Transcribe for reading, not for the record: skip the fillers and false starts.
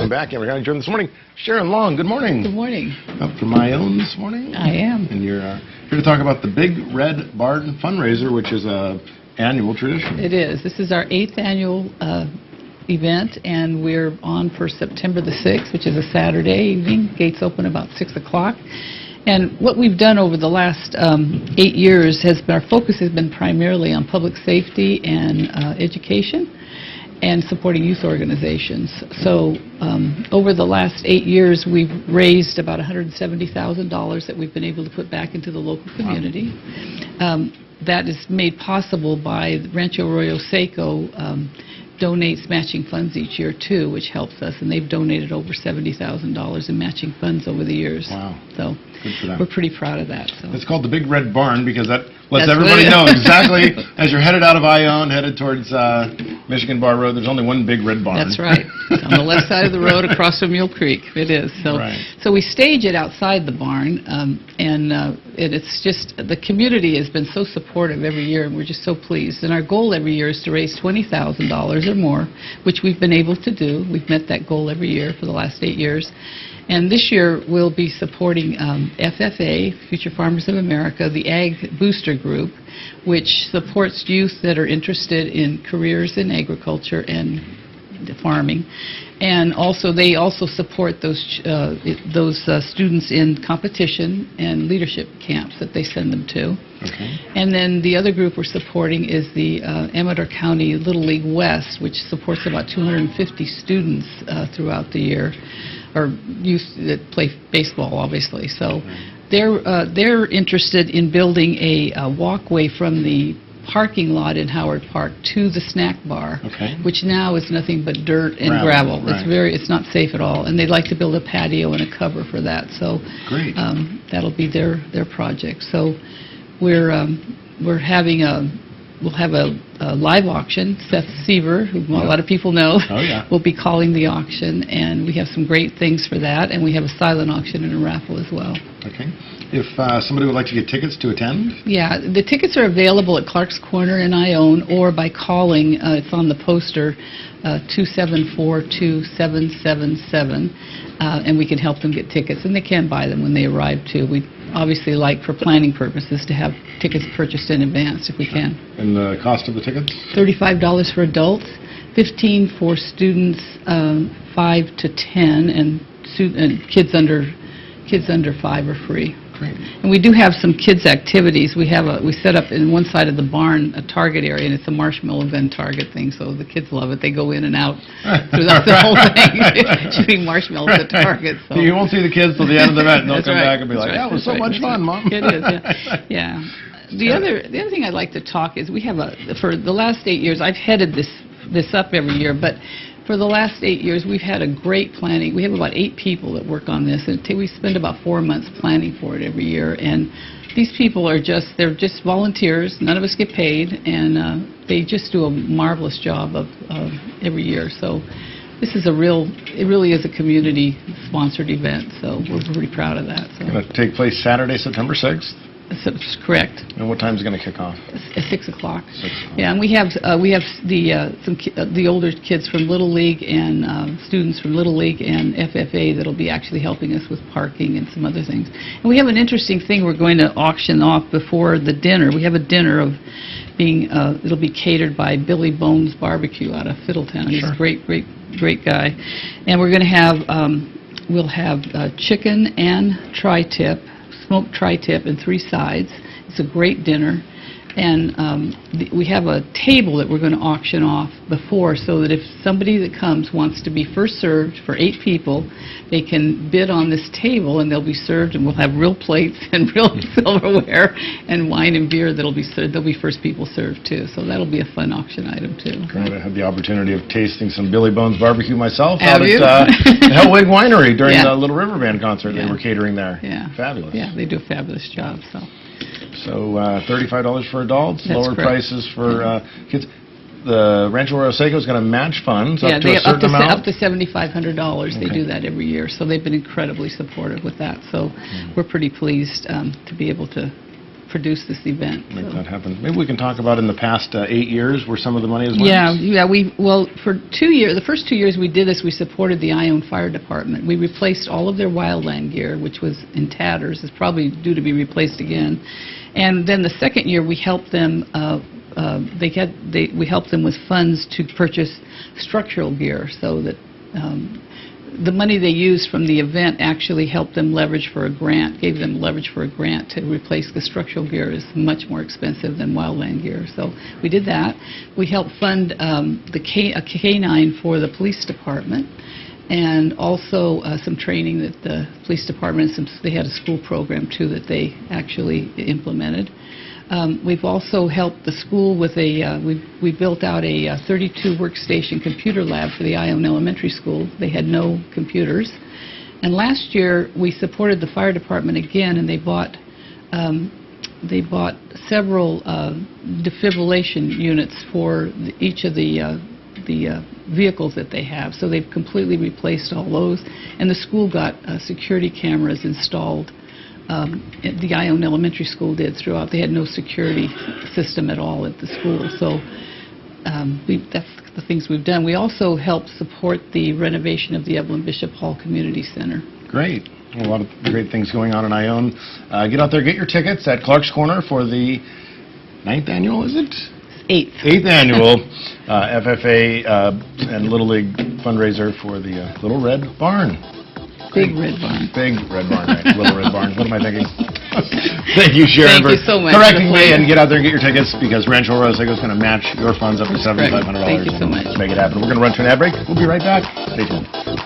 Welcome back, Amber County Journal this morning. Sharon Long, good morning. Good morning. Up from Ione this morning. I am. And you're here to talk about the Big Red Barn fundraiser, which is a annual tradition. It is. This is our 8th annual event, and we're on for September the 6th, which is a Saturday evening. Gates open about 6 o'clock. And what we've done over the last 8 years has been, our focus has been primarily on public safety and education and supporting youth organizations. So over the last 8 years, we've raised about $170,000 that we've been able to put back into the local community. That is made possible by Rancho Arroyo Seco donates matching funds each year too, which helps us, and they've donated over $70,000 in matching funds over the years. Wow. So good for them. We're pretty proud of that. So. It's called the Big Red Barn because that lets everybody know exactly as you're headed out of Ione, headed towards Michigan Bar Road, there's only one big red barn. That's right. It's on the left side of the road across from Mule Creek. It is. So, right. So we stage it outside the barn, and it's just, the community has been so supportive every year, and we're just so pleased. And our goal every year is to raise $20,000 or more, which we've been able to do. We've met that goal every year for the last 8 years. And this year we'll be supporting FFA, Future Farmers of America, the Ag Booster Group, which supports youth that are interested in careers in agriculture and farming. And also, they also support those students in competition and leadership camps that they send them to. Okay. And then the other group we're supporting is the Amador County Little League West, which supports about 250 students throughout the year, or youth that play baseball, obviously. So they're interested in building a walkway from the parking lot in Howard Park to the snack bar, which now is nothing but dirt and gravel. Right. It's not safe at all, and they'd like to build a patio and a cover for that. So great. That'll be their project. So we're having we'll have a live auction. Seth Seaver, who a lot of people know, will be calling the auction, and we have some great things for that, and we have a silent auction and a raffle as well. Okay. If somebody would like to get tickets to attend? Yeah, the tickets are available at Clark's Corner in Ione, or by calling, it's on the poster, 274-2777, and we can help them get tickets, and they can buy them when they arrive too. We obviously like, for planning purposes, to have tickets purchased in advance if we can. And the cost of the tickets? $35 for adults, $15 for students 5 to 10, and kids under 5 are free. Great. And we do have some kids' activities. We set up in one side of the barn a target area, and it's a marshmallow gun target thing, so the kids love it. They go in and out throughout the whole thing, shooting marshmallows at targets. So. You won't see the kids till the end of the event, and they'll come back and be like, that was so much fun, Mom. It is, yeah. The other thing I'd like to talk is we have for the last 8 years, I've headed this up every year, but for the last 8 years, we've had a great planning. We have about 8 people that work on this, and we spend about 4 months planning for it every year. And these people are they're just volunteers. None of us get paid, and they just do a marvelous job of every year. So this is it really is a community-sponsored event, so we're pretty proud of that. So. It's going to take place Saturday, September 6th? That's correct. And what time is it going to kick off? At 6 o'clock. Yeah, and we have the older kids from Little League and students from Little League and FFA that'll be actually helping us with parking and some other things. And we have an interesting thing we're going to auction off before the dinner. We have a dinner it'll be catered by Billy Bones Barbecue out of Fiddletown. He's a great guy. And we're going to have we'll have chicken and tri-tip, smoked tri-tip and 3 sides. It's a great dinner. And we have a table that we're going to auction off before, so that if somebody that comes wants to be first served for 8 people, they can bid on this table and they'll be served, and we'll have real plates and real silverware and wine and beer that'll be served. They'll be first people served too. So that'll be a fun auction item too. Great. I had the opportunity of tasting some Billy Bones barbecue myself out at Hellwig Winery during the Little River Band concert they were catering there. Yeah. Fabulous. Yeah, they do a fabulous job. So $35 for adults, lower prices for kids. The Rancho Arroyo Seco is going to match funds up to a certain amount? Up to $7,500. They do that every year. So they've been incredibly supportive with that. So we're pretty pleased to be able to produce this event. Make that happen. Maybe we can talk about in the past 8 years where some of the money has went. Yeah. Well, for 2 years, the first 2 years we did this, we supported the Ione Fire Department. We replaced all of their wildland gear, which was in tatters. It's probably due to be replaced again. And then the second year, we helped them. We helped them with funds to purchase structural gear, so that the money they used from the event actually helped them leverage for a grant, gave them leverage for a grant to replace the structural gear. Is much more expensive than wildland gear. So we did that. We helped fund a K-9 for the police department, and also some training that the police department, they had a school program too that they actually implemented. We've also helped the school with we built out a 32 workstation computer lab for the Ione Elementary School. They had no computers. And last year we supported the fire department again, and they bought several defibrillation units for each of the vehicles that they have. So they've completely replaced all those, and the school got security cameras installed. The Ione Elementary School did throughout. They had no security system at all at the school. So that's the things we've done. We also helped support the renovation of the Evelyn Bishop Hall Community Center. Great. A lot of great things going on in Ione. Get out there, get your tickets at Clark's Corner for the 9th annual, is it? 8th annual FFA and Little League fundraiser for the Little Red Barn. Big Red Barn. Big Red Barn, right? Little Red Barn. What am I thinking? Thank you, Sharon, Thank you so much correcting me. And get out there and get your tickets, because Rancho Arroyo Seco is going to match your funds up to $7,500. Thank you so much. Make it happen. We're going to run to an ad break. We'll be right back. Stay tuned.